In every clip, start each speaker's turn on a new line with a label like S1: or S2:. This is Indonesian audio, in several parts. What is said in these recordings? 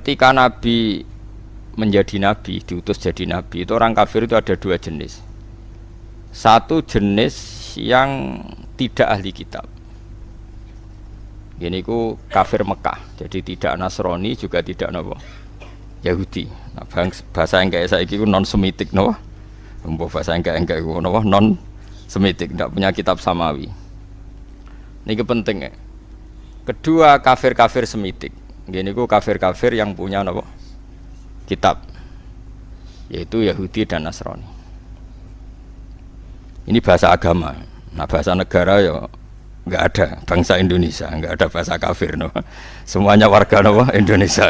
S1: ketika Nabi menjadi Nabi, diutus jadi Nabi, itu orang kafir itu ada dua jenis. Satu jenis yang tidak ahli kitab. Ini ku kafir Mekah, jadi tidak Nasrani juga tidak nopo Yahudi. Nah, bahasa yang kayak saya itu non Semitik nopo. Bahasa yang kayak itu nopo non Semitik, tidak punya kitab samawi. Ini penting ya. Kedua kafir-kafir Semitik. Gini ku kafir-kafir yang punya nopo kitab, yaitu Yahudi dan Nasrani. Ini bahasa agama. Nah bahasa negara ya nggak ada. Bangsa Indonesia nggak ada bahasa kafir, no. Semuanya warga nopo Indonesia.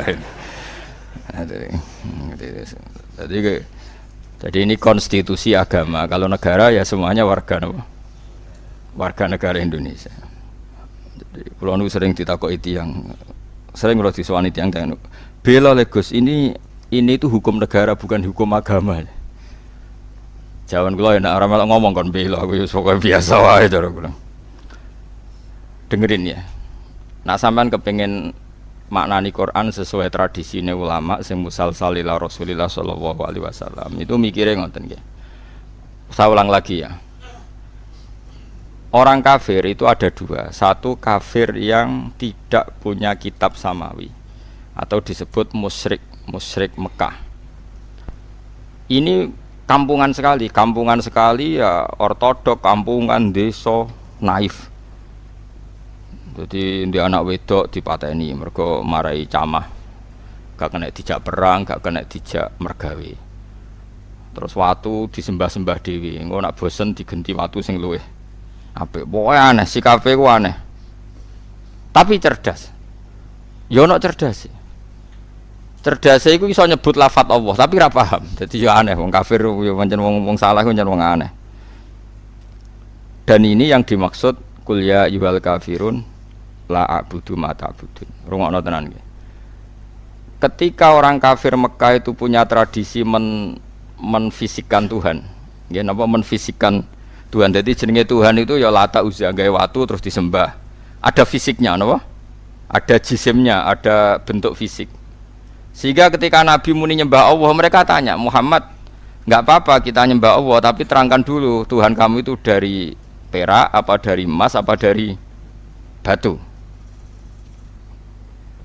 S1: Jadi ini konstitusi agama. Kalau negara ya semuanya warga nopo, warga negara Indonesia. Jadi kalau nu sering ditakoki tiyang, sering kalau disuani tiyang bela Legos ini itu hukum negara bukan hukum agama. Jawan kula nek ora melok ngomong kon bela aku wis pokoke biasa wae cara kula. Dengerin ya. Nak sampean kepengin maknani Quran sesuai tradisine ulama sing musalsal ila Rasulillah sallallahu alaihi wasallam, itu mikire ngoten nggih. Saya ulang lagi ya. Orang kafir itu ada dua. Satu kafir yang tidak punya kitab samawi atau disebut musyrik, musyrik Mekah. Ini kampungan sekali ya, ortodok, kampungan, desa, naif. Jadi di anak wedok dipateni mergo marai camah. Gak kena dijak perang, gak kena dijak mergawe. Terus watu disembah-sembah dewi. Engko nak bosen digenti watu sing luwih apik. Pokoke aneh, sikape ku aneh. Tapi cerdas. Yo ono cerdas. Cerdas iku iso nyebut lafat Allah, tapi ora paham. Dadi yo aneh wong kafir yo pancen wong salah pancen wong aneh. Dan ini yang dimaksud qul ya ayyuhal kafirun la a'budu ma ta'budun. Rungokno tenan nggih. Ketika orang kafir Mekah itu punya tradisi menfisikkan Tuhan. Nggih napa menfisikkan Tuhan. Jadi jenenge Tuhan itu ya Lata Uzza, gawe watu terus disembah. Ada fisiknya napa? Ada jisimnya, ada bentuk fisik. Sehingga ketika Nabi muni nyembah Allah, mereka tanya, Muhammad, enggak apa-apa kita nyembah Allah, tapi terangkan dulu Tuhan kamu itu dari perak, apa dari emas, apa dari batu.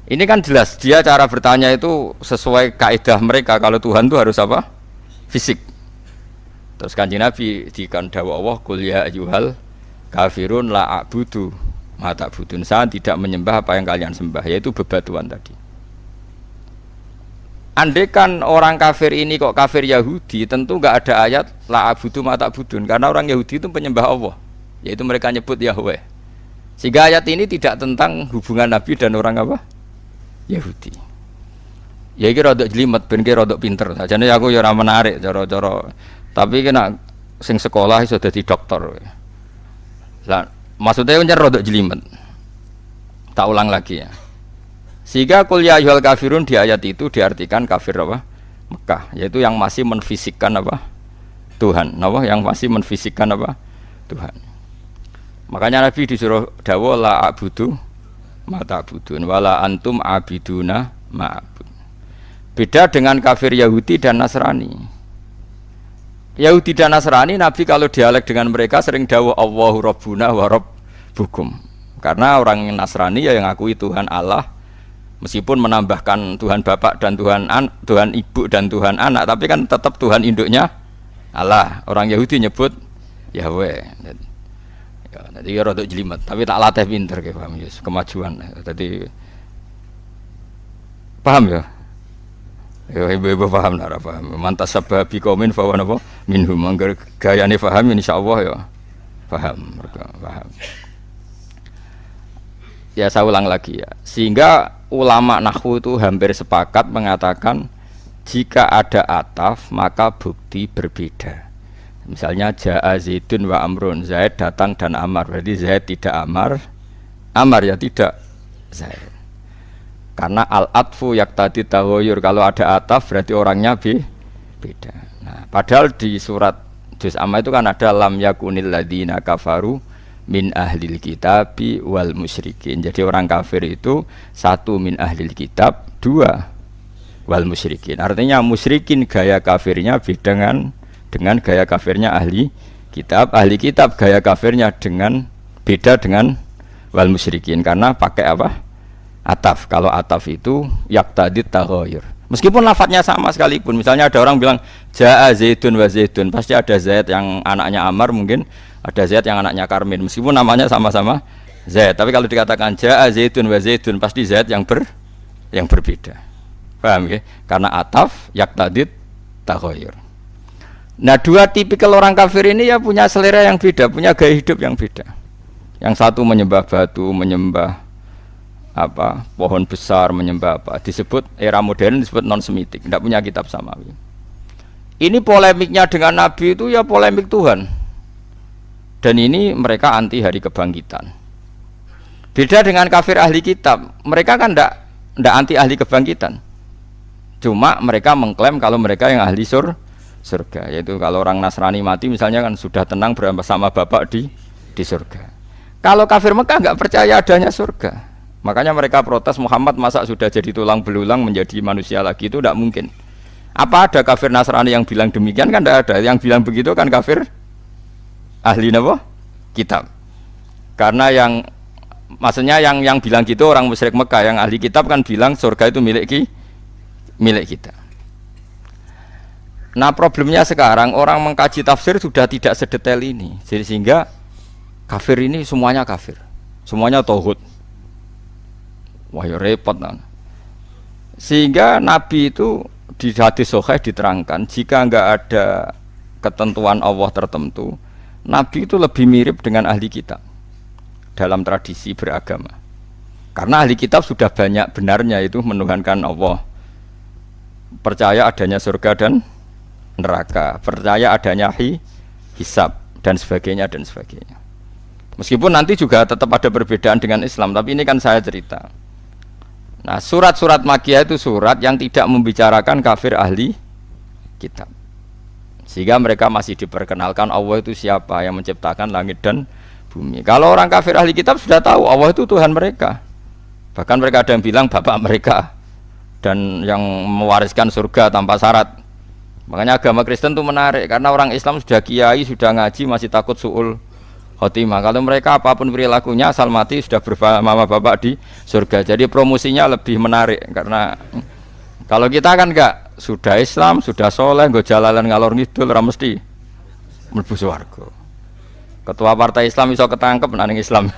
S1: Ini kan jelas, dia cara bertanya itu sesuai kaidah mereka, kalau Tuhan itu harus apa? Fisik. Terus Kanjeng Nabi dikandhawa Allah, qul ya ayyuhal kafirun la a'budu ma ta'budun. Saya tidak menyembah apa yang kalian sembah, yaitu bebatuan tadi. Andaikan orang kafir ini kok kafir Yahudi, tentu enggak ada ayat la a'budu ma ta'budun, karena orang Yahudi itu penyembah Allah, yaitu mereka nyebut Yahweh. Sehingga ayat ini tidak tentang hubungan Nabi dan orang apa? Yahudi. Ya iki rada jelimet ben ki rada pinter. Sajane aku ya ora menarik cara-cara. Tapi kena sing sekolah iso dadi dokter. Lah maksudnya kan rada jelimet. Tak ulang lagi ya. Sehingga qul ya ayyuhal kafirun di ayat itu diartikan kafir apa? Mekah, yaitu yang masih menfisikkan apa? Tuhan. Napa yang masih menfisikkan apa? Tuhan. Makanya Nabi disuruh dawuh la a'budu ma ta'budun wala antum abiduna ma'bud. Beda dengan kafir Yahudi dan Nasrani. Yahudi dan Nasrani Nabi kalau dialek dengan mereka sering dawuh Allahu Rabbuna wa Rabbukum. Karena orang Nasrani ya yang ngakui Tuhan Allah, meskipun menambahkan Tuhan Bapak dan Tuhan Ibu dan Tuhan Anak, tapi kan tetap Tuhan induknya Allah. Orang Yahudi nyebut Yahweh. Ya, jadi ya rada jelimet, tapi tak latih pinter kayak paham ya, kemajuan. Jadi paham ya? Ya ibu-ibu paham lah, paham. Mantas sabab bikomin fawan apa? Minhum anggar gayane paham insyaallah ya. Paham, mereka paham. Ya saya ulang lagi ya. Sehingga ulama nahwu itu hampir sepakat mengatakan jika ada ataf maka bukti berbeda. Misalnya Ja'a Zaidun wa Amrun, Zaid datang dan Amar, berarti Zaid tidak Amar, Amar ya tidak Zaid. Karena al-atfu yaktadi taghayur, kalau ada ataf berarti orangnya beda. Nah, padahal di surat Juz Amma itu kan ada lam yakunil ladzina kafaru min ahlil kitabi wal musyrikin. Jadi orang kafir itu satu min ahlil kitab, dua wal musyrikin. Artinya musyrikin gaya kafirnya beda dengan gaya kafirnya ahli kitab. Ahli kitab gaya kafirnya beda dengan wal musyrikin karena pakai apa? Ataf. Kalau ataf itu yaqtadit taghayyur. Meskipun lafadznya sama sekalipun. Misalnya ada orang bilang jaa Zaidun wa Zaidun, pasti ada Zaid yang anaknya Amar, mungkin ada Zaid yang anaknya Karmin. Meskipun namanya sama-sama Zaid, tapi kalau dikatakan jaa Zaidun wa Zaidun, pasti Zaid yang berbeda. Paham ya? Karena ataf yaqtadit taghayyur. Nah, dua tipikal orang kafir ini ya punya selera yang beda, punya gaya hidup yang beda. Yang satu menyembah batu, menyembah pohon besar, menyembah disebut era modern, disebut non semitik, tidak punya kitab samawi. Ini polemiknya dengan Nabi itu ya polemik Tuhan, dan ini mereka anti hari kebangkitan. Beda dengan kafir ahli kitab, mereka kan tidak anti ahli kebangkitan, cuma mereka mengklaim kalau mereka yang ahli surga, yaitu kalau orang Nasrani mati misalnya kan sudah tenang bersama Bapak di surga. Kalau kafir Mekah nggak percaya adanya surga. Makanya mereka protes, Muhammad masa sudah jadi tulang belulang menjadi manusia lagi, itu tidak mungkin. Apa ada kafir Nasrani yang bilang demikian? Kan tidak ada. Yang bilang begitu kan kafir ahli kitab. Karena maksudnya yang bilang gitu orang musyrik Mekah, yang ahli kitab kan bilang surga itu milik kita. Nah, problemnya sekarang orang mengkaji tafsir sudah tidak sedetail ini, sehingga kafir ini semuanya kafir, semuanya tauhid. Wah, ya repot kan. Sehingga Nabi itu di hadis sahih diterangkan, jika enggak ada ketentuan Allah tertentu, Nabi itu lebih mirip dengan ahli kitab dalam tradisi beragama. Karena ahli kitab sudah banyak benarnya itu menuhankan Allah, percaya adanya surga dan neraka, percaya adanya hisab dan sebagainya. Meskipun nanti juga tetap ada perbedaan dengan Islam, tapi ini kan saya cerita. Nah, surat-surat Makkiyah itu surat yang tidak membicarakan kafir ahli kitab, sehingga mereka masih diperkenalkan Allah itu siapa yang menciptakan langit dan bumi. Kalau orang kafir ahli kitab sudah tahu Allah itu Tuhan mereka, bahkan mereka ada yang bilang bapak mereka dan yang mewariskan surga tanpa syarat. Makanya agama Kristen itu menarik, karena orang Islam sudah kiai, sudah ngaji, masih takut su'ul khotimah. Kalau mereka apapun perilakunya asal mati sudah bersama bapak di surga. Jadi promosinya lebih menarik, karena kalau kita kan enggak, sudah Islam, sudah soleh, enggak jalalan ngalor ngidul, ora mesti mlebu swarga. Ketua partai Islam iso ketangkep nang Islam.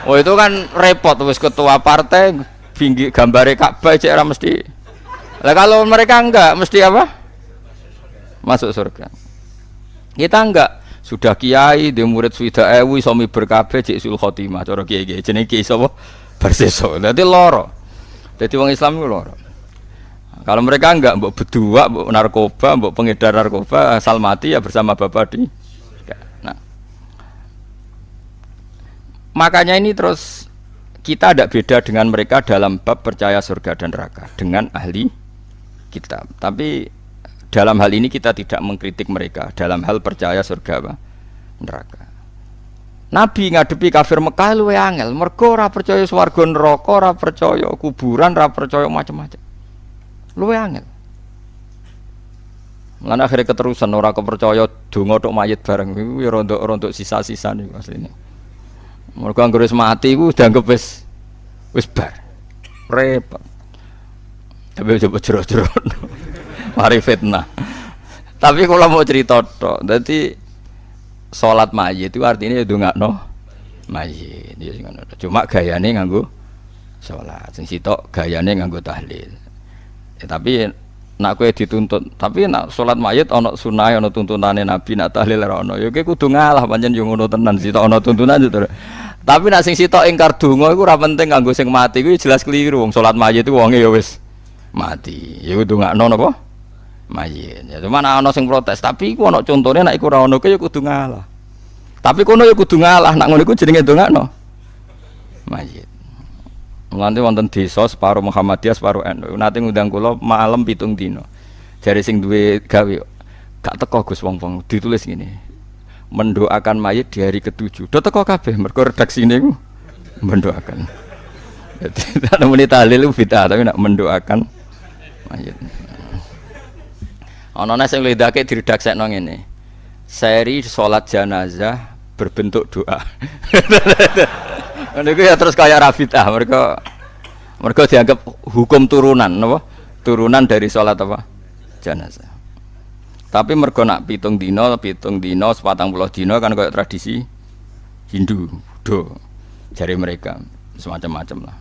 S1: Oh, itu kan repot, wis ketua partai pinggir gambare Ka'bah cek ora mesti. Lah kalau mereka enggak mesti apa? Masuk surga. Kita enggak. Sudah kiai, dia murid suida ewi, somi berkabeh, cik sul khotimah, cara kiai-kiai, jenenge kiai sapa? Barseso. Jadi loro. Jadi orang Islam itu loro. Kalau mereka enggak, mbok bedua, mbok narkoba, mbok pengedar narkoba, asal mati ya bersama bapak di. Nah, makanya ini terus kita tidak beda dengan mereka dalam bab percaya surga dan neraka dengan ahli kitab. Tapi dalam hal ini kita tidak mengkritik mereka dalam hal percaya surga neraka. Nabi ngadepi kafir Mekah luwih angel, mergo ora percaya swarga neraka, ora percaya kuburan, ora percaya macam-macam. Luwih angel. Lan akhire keterusan ora kepercaya donga tok mayit bareng iku ya rontok sisa-sisa niku asline. Mergo anggere wis mati iku dianggep wis bar. Repot. Tapi coba jero-jero. Mari fitnah. Tapi kalau mau cerita tok, jadi sholat mayit itu artinya ndongakno mayit. Cuma gayane nganggo sholat, sing sitok gayane nganggo tahlil. Tapi nak kowe dituntut, tapi nak sholat mayit ana sunah, ana tuntunane Nabi, nak tahlil ora ana. Ya kowe kudu ngalah pancen yo ngono tenan, sitok ana tuntunan itu. Tapi nak sing sitok ingkar donga iku ora penting kanggo sing mati iku jelas keliru. Wong sholat mayit iku wonge ya wis mati. Ya kudu ndongakno napa? Mayit. Ya cuma ana sing protes, tapi iku ana contone nek iku ora ono ya kudu ngalah. Tapi kono ya kudu ngalah, nek ngono iku jenenge ndongakno mayit. Mulane wonten desa separo Muhammadiyah, separo NU. Nate ngundang kula malam 7 dina. Jare sing duwe gawe gak teko Gus wong-wong ditulis ngene. Mendoakan mayit di hari ke-7. Do teko kabeh mergo redaksine iku mendoakan. Jadi tak nemuni tahlil bid'ah, tapi nak mendoakan Ana nek sing lidake diredaksekno ngene. Seri salat jenazah berbentuk doa. Niku ya terus kaya Rafidah, mereka dianggap hukum turunan, napa? Turunan dari salat apa? Jenazah. Tapi mergo nak pitung dina, 40 dina kan kaya tradisi Hindu, Buddha. Jari mereka semacam-macam lah.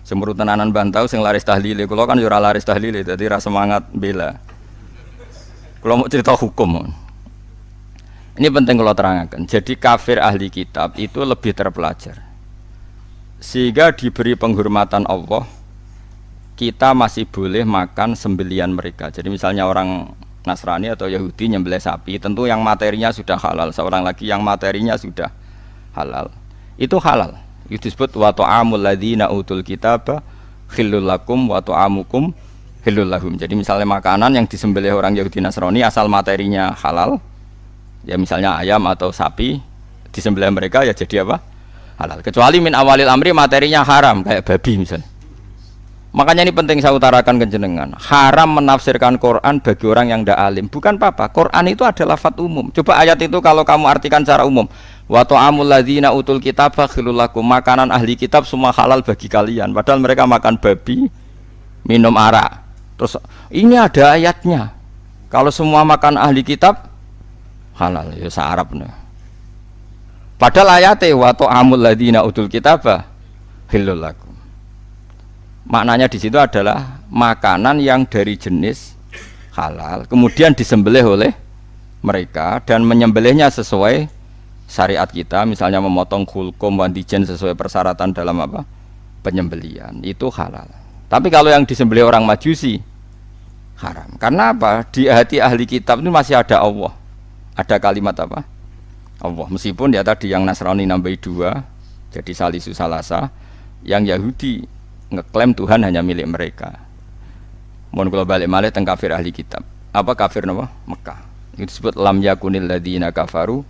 S1: Semurut tenanan bantau sing laris tahlile, kula kan yo ora laris tahlile, dadi ra semangat bela. Kula mau cerita hukum. Ini penting kalau terangkan. Jadi kafir ahli kitab itu lebih terpelajar. Sehingga diberi penghormatan Allah, kita masih boleh makan sembelian mereka. Jadi misalnya orang Nasrani atau Yahudi nyembelih sapi, tentu yang materinya sudah halal. Seorang lagi yang materinya sudah halal. Itu halal. Itu disebut wa ta'amul ladzina utul kitaba khillul lakum wa ta'amukum khillul lahum. Jadi misalnya makanan yang disembelih orang Yahudi Nasrani asal materinya halal, ya misalnya ayam atau sapi disembelih mereka ya jadi apa? Halal. Kecuali min awalil amri materinya haram kayak babi misalnya. Makanya ini penting saya utarakan ke jenengan. Haram menafsirkan Quran bagi orang yang tidak alim. Bukan apa-apa. Quran itu adalah lafadz umum. Coba ayat itu kalau kamu artikan secara umum. Wa ta'amul ladzina utul kitaba khilul lakum. Makanan ahli kitab semua halal bagi kalian. Padahal mereka makan babi, minum arak. Terus ini ada ayatnya. Kalau semua makan ahli kitab halal, ya se-Arab nih. Padahal ayatnya wa ta'amul ladzina utul kitaba khilul lakum. Maknanya di situ adalah makanan yang dari jenis halal, kemudian disembelih oleh mereka dan menyembelihnya sesuai syariat kita, misalnya memotong kulkum wandijen sesuai persyaratan dalam apa? Penyembelihan, itu halal. Tapi kalau yang disembelih orang Majusi haram. Karena apa? Di hati ahli kitab itu masih ada Allah. Ada kalimat apa? Allah. Meskipun ya tadi yang Nasrani nambahi 2 jadi salisu salasa, yang Yahudi ngeklaim Tuhan hanya milik mereka. Mohon kula balik malih teng kafir ahli kitab. Apa kafir napa? Mekah. Itu disebut lam yakunil ladzina kafaru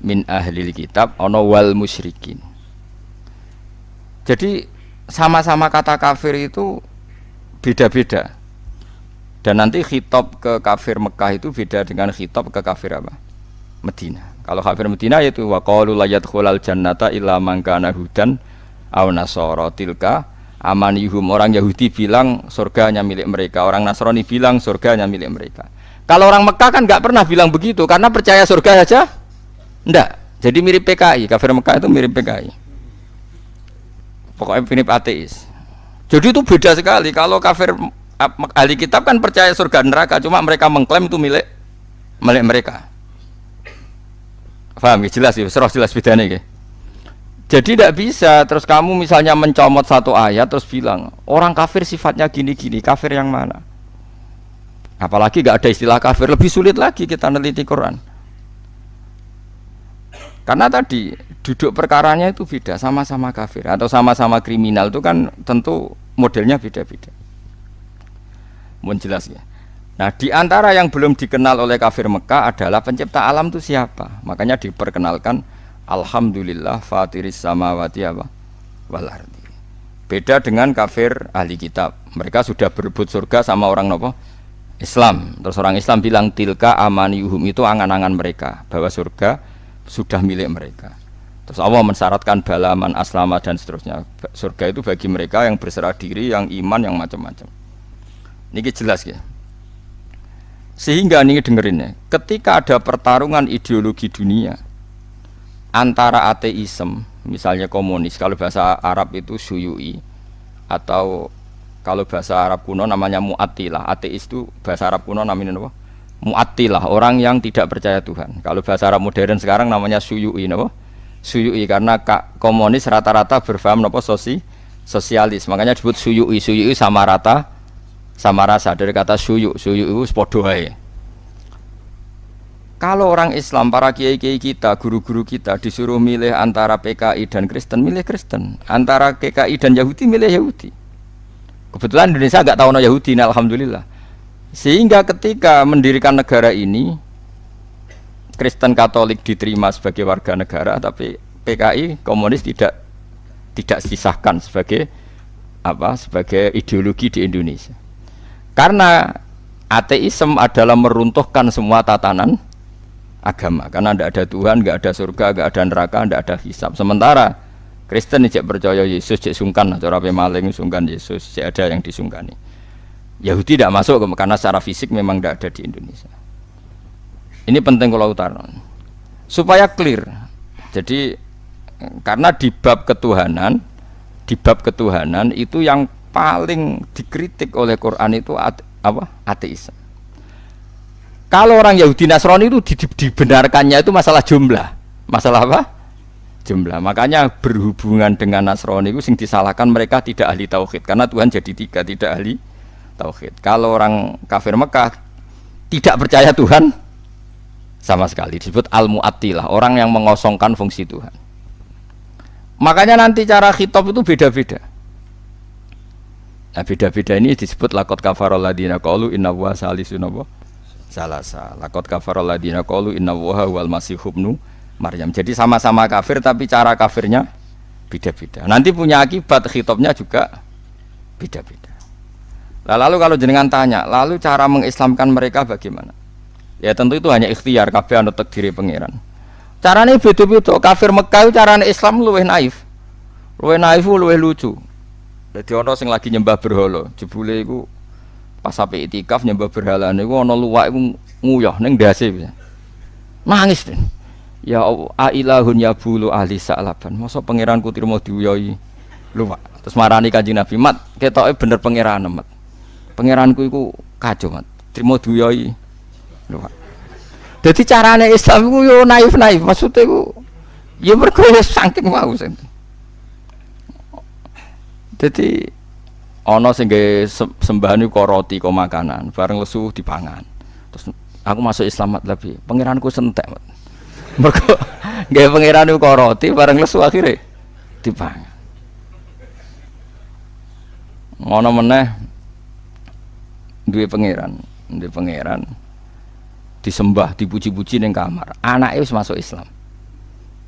S1: min ahlil kitab ana wal musyrikin. Jadi sama-sama kata kafir itu beda-beda. Dan nanti khitab ke kafir Mekah itu beda dengan khitab ke kafir apa? Medina. Kalau kafir Medina yaitu wa qalu la yadkhulal jannata illa man kana hudan aw nasara tilka amanihum. Orang Yahudi bilang surga hanya milik mereka, orang Nasrani bilang surga hanya milik mereka. Kalau orang Mekah kan nggak pernah bilang begitu karena percaya surga saja enggak. Jadi mirip PKI, kafir Mekah itu mirip PKI. Pokoknya mirip ateis. Jadi itu beda sekali. Kalau kafir ahli kitab kan percaya surga neraka, cuma mereka mengklaim itu milik mereka. Paham ya? Jelas ya, jelas bedanya ya. Jadi tidak bisa terus kamu misalnya mencomot satu ayat terus bilang orang kafir sifatnya gini-gini, kafir yang mana? Apalagi nggak ada istilah kafir, lebih sulit lagi kita neliti Quran. Karena tadi duduk perkaranya itu beda, sama-sama kafir atau sama-sama kriminal itu kan tentu modelnya beda-beda. Mohon jelas ya. Nah di antara yang belum dikenal oleh kafir Mekah adalah pencipta alam itu siapa? Makanya diperkenalkan Alhamdulillah fatiris samawati wal ardi. Beda dengan kafir ahli kitab. Mereka sudah berebut surga sama orang nopo? Islam. Terus orang Islam bilang tilka amaniyuhum, itu angan-angan mereka bahwa surga sudah milik mereka. Terus Allah mensyaratkan balaman aslama dan seterusnya. Surga itu bagi mereka yang berserah diri, yang iman, yang macam-macam. Ini jelas ya. Sehingga ini dengerin ya. Ketika ada pertarungan ideologi dunia antara ateisme, misalnya komunis, kalau bahasa Arab itu syuyu'i, atau kalau bahasa Arab kuno namanya mu'attilah. Ateis itu bahasa Arab kuno namanya apa? Mu'attilah, orang yang tidak percaya Tuhan. Kalau bahasa Arab modern sekarang namanya syuyu'i, apa? Syuyu'i, karena komunis rata-rata berfaham apa? Sosialis, makanya disebut syuyu'i. Syuyu'i sama rata, sama rasa, dari kata syuyu'. Syuyu'i itu podo ae. Kalau orang Islam, para kiai-kiai kita, guru-guru kita disuruh milih antara PKI dan Kristen, milih Kristen. Antara PKI dan Yahudi, milih Yahudi. Kebetulan Indonesia nggak tahu no Yahudi, alhamdulillah. Sehingga ketika mendirikan negara ini, Kristen Katolik diterima sebagai warga negara, tapi PKI komunis tidak disisahkan sebagai apa? Sebagai ideologi di Indonesia. Karena ateisme adalah meruntuhkan semua tatanan agama. Karena tidak ada Tuhan, tidak ada surga, tidak ada neraka, tidak ada hisab. Sementara Kristen tidak percaya Yesus, cek sungkan, cara pemaling sungkan Yesus, cek ada yang disungkani. Yahudi tidak masuk karena secara fisik memang tidak ada di Indonesia. Ini penting kalau utara supaya clear. Jadi karena di bab ketuhanan itu yang paling dikritik oleh Quran itu ateisme. Kalau orang Yahudi Nasrani itu dibenarkannya itu masalah jumlah. Masalah apa? Jumlah. Makanya berhubungan dengan Nasrani itu sing disalahkan mereka tidak ahli tauhid karena Tuhan jadi tiga, tidak ahli tauhid. Kalau orang kafir Mekah tidak percaya Tuhan sama sekali, disebut al-mu'attilah, orang yang mengosongkan fungsi Tuhan. Makanya nanti cara khitab itu beda-beda. Nah, beda-beda ini disebut laqad kafarul ladina qalu innallaha salisun salasa. Laqad kafarul ladina qalu innallaha wal masih ibnu Maryam. Jadi sama-sama kafir tapi cara kafirnya beda-beda. Nanti punya akibat khitabnya juga beda-beda. Lalu kalau jenengan tanya, lalu cara mengislamkan mereka bagaimana? Ya tentu itu hanya ikhtiar, kabeh anut takdire pangeran. Carane beda-beda. Kafir Mekah carane Islam luwih naif. Luwih lucu. Dadi ana sing lagi nyembah berhala, jebule iku pas sampai itikaf nyembah berhala niku ana luwak iku nguyah ning ndase. Nangis den. Ya ilahun ya bulu ahli sa'laban. Masa pangeranku trimo diuyahi luwak. Terus marani Kanjeng Nabi, "Mat, ketoke bener pangeran, Mat. Pangeranku iku kacau, Mat. Trimo diuyahi luwak." Dadi carane Islam iku yo naif-naif, maksudnya iku ya mergo saking mau sen. Jadi ana sing nggawe sembahan iku roti kok makanan, bareng lesu dipangan. Terus aku masuk Islam lebih, pangeranku sentek. Mergo nggawe pangeran iku roti bareng lesu akhire dipangan. Ngono meneh duwe pangeran disembah, dipuji-puji ning kamar. Anake wis masuk Islam.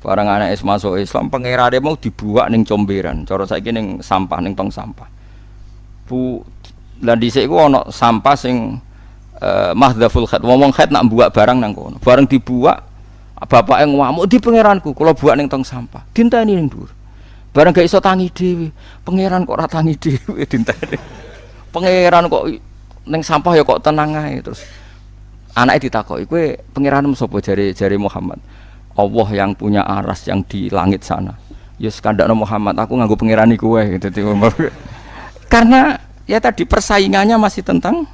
S1: Barang anak masuk Islam, pangerane mau dibuak ning comberan. Cara saiki ning sampah, ning tong sampah. Lah dhisik iku ana sampah sing mahdhaful khat. Wong khat nak buak barang nang kono. Bareng dibuak, bapake ngamuk di pangeranku, kula buak ning tong sampah. Dinteni ning dhuwur. Bareng gak iso tangi dhewe. Pangeran kok ora tangi dhewe dinteni. Pangeran kok ning sampah ya kok tenang ae terus. Anake ditakoki, "Kowe pangeranmu sapa?" jare Muhammad. Allah yang punya aras yang di langit sana. Ya sekandakno Muhammad, aku nganggo pangerani kowe gitu. Karena ya tadi persaingannya masih tentang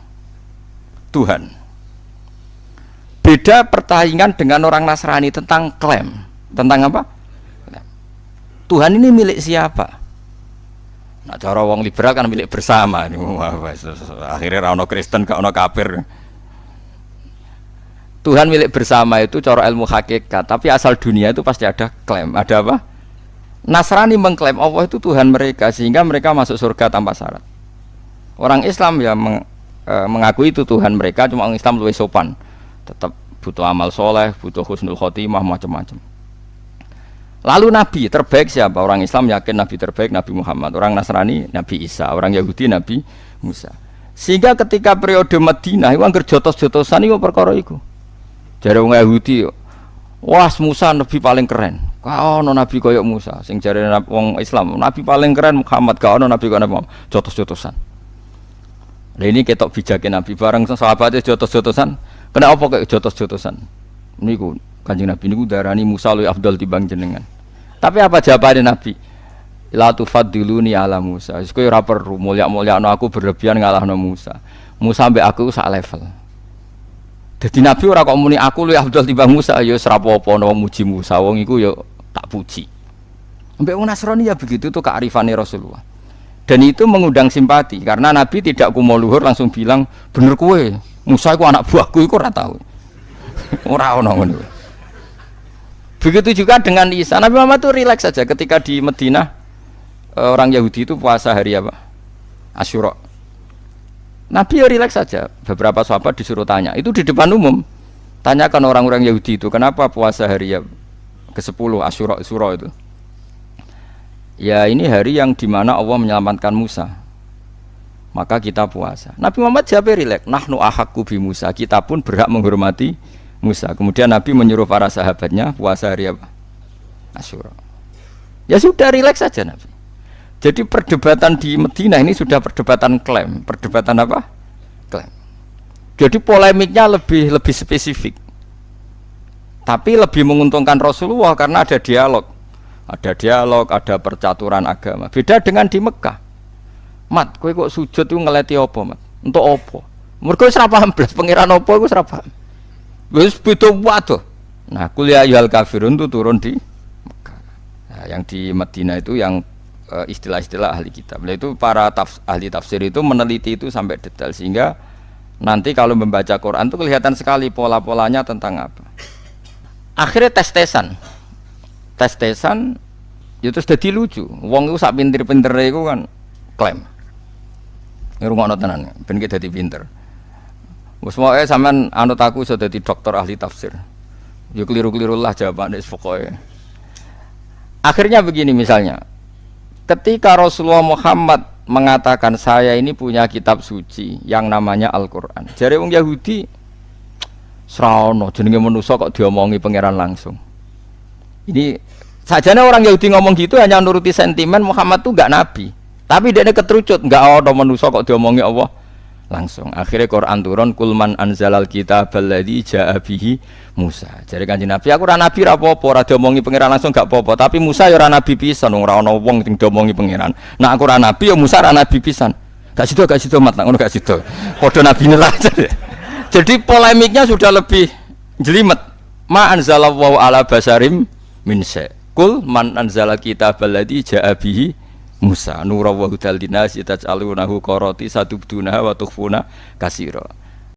S1: Tuhan. Beda persaingan dengan orang Nasrani tentang klaim. Tentang apa? Tuhan ini milik siapa? Nah, cara wong liberal kan milik bersama. Akhirnya ra ono Kristen, gak ono kafir. Tuhan milik bersama itu cara ilmu hakikat, tapi asal dunia itu pasti ada klaim. Ada apa? Nasrani mengklaim Allah itu Tuhan mereka sehingga mereka masuk surga tanpa syarat. Orang Islam ya mengakui itu Tuhan mereka, cuma orang Islam lebih sopan. Tetap butuh amal soleh, butuh husnul khotimah, macam-macam. Lalu Nabi terbaik siapa? Orang Islam yakin Nabi terbaik Nabi Muhammad. Orang Nasrani Nabi Isa. Orang Yahudi Nabi Musa. Sehingga ketika periode Madinah itu anggar jotos-jotosan itu perkara itu. Jare wong Yahudi, wah Musa nabi paling keren. Kau ono nabi koyok Musa. Sing jare wong Islam, nabi paling keren Muhammad. Kau ono nabi koyok Muhammad. Jotos-jotosan. Nah ini ketok bijakin nabi bareng sahabatnya jotos-jotosan. Kena apa kayak jotos-jotosan? Niku Kanjeng Nabi niku darani Musa luwih afdal timbang jenengan. Tapi apa jawabannya Nabi? La tufaddiluni ala Musa. Wis kowe ora perlu mulya-mulyakno aku berlebihan ngalahno Musa. Musa mbek aku sak level. Jadi Nabi ora kok muni aku luwih afdal timbang Musa, ya ora apa-apa ana wong muji Musa, wong iku ya tak puji. Mbek wong Nasrani ya begitu tuh kearifane Rasulullah. Dan itu mengundang simpati karena Nabi tidak kumo luhur langsung bilang bener kowe, Musa iku anak buahku iku ora tau. Ora ono ngono. Begitu juga dengan Isa. Nabi Muhammad itu rileks saja ketika di Madinah orang Yahudi itu puasa hari apa? Asyura. Nabi ya rileks saja. Beberapa sahabat disuruh tanya. Itu di depan umum. Tanyakan orang-orang Yahudi itu kenapa puasa hari ya ke-10 Asyura itu. Ya ini hari yang dimana Allah menyelamatkan Musa. maka kita puasa. Nabi Muhammad jawab rileks, nahnu ahaqqu bi Musa, kita pun berhak menghormati Musa. Kemudian Nabi menyuruh para sahabatnya puasa hari apa? Asyura. Ya sudah, rileks saja Nabi. Jadi perdebatan di Madinah ini sudah perdebatan klaim, perdebatan apa? Klaim. Jadi polemiknya lebih spesifik. Tapi lebih menguntungkan Rasulullah karena ada dialog. Ada dialog, ada percaturan agama. Beda dengan di Mekah. Mat, kowe kok sujud itu ngeleti apa, Mat? Untuk apa? Mergo wis ora paham blas pangeran apa iku wis ora paham. Wis beda waduh. Nah, kuliah ayyuhal kafirun itu turun di Mekah. Nah, yang di Madinah itu yang istilah-istilah ahli kitab. Nah, itu para ahli tafsir itu meneliti itu sampai detail sehingga nanti kalau membaca Quran itu kelihatan sekali pola-polanya tentang apa. Akhirnya tes-tesan itu jadi lucu. Wong itu sak pinter-pintere iku kan klaim. Ngrungokno tenan, ben iki dadi pinter. Wes moke sampean anut aku iso dadi dokter ahli tafsir. Ya keliru-keliru lah jawabane pokoke. Akhirnya begini misalnya. Ketika Rasulullah Muhammad mengatakan saya ini punya kitab suci yang namanya Al-Qur'an. Jare wong Yahudi sraono jenenge manusa kok diomongi pangeran langsung. Ini sajane orang Yahudi ngomong gitu hanya nuruti sentimen Muhammad tuh enggak nabi. Tapi dia keterucut, enggak ada manusa kok diomongi Allah langsung. Akhirnya Quran turun kulman anzalal kitabal ladzi jaa bihi Musa. Jadi Kanjeng Nabi aku ora nabi ora apa-apa, ora diomongi pangeran langsung enggak apa-apa, tapi Musa ya ora nabi pisan, ora ana wong sing diomongi pangeran. Nah aku ora nabi ya Musa ora nabi pisan. Gak sido mat ngono gak sido. Padha nabine lah. Jadi polemiknya sudah lebih jelimet. Ma anzalallahu ala basarim min syai. Kul man anzala kitabal ladzi jaa bihi Musa nura wa hudal linnas taj'alunahu qarati satubduna wa tukhfuna katsira.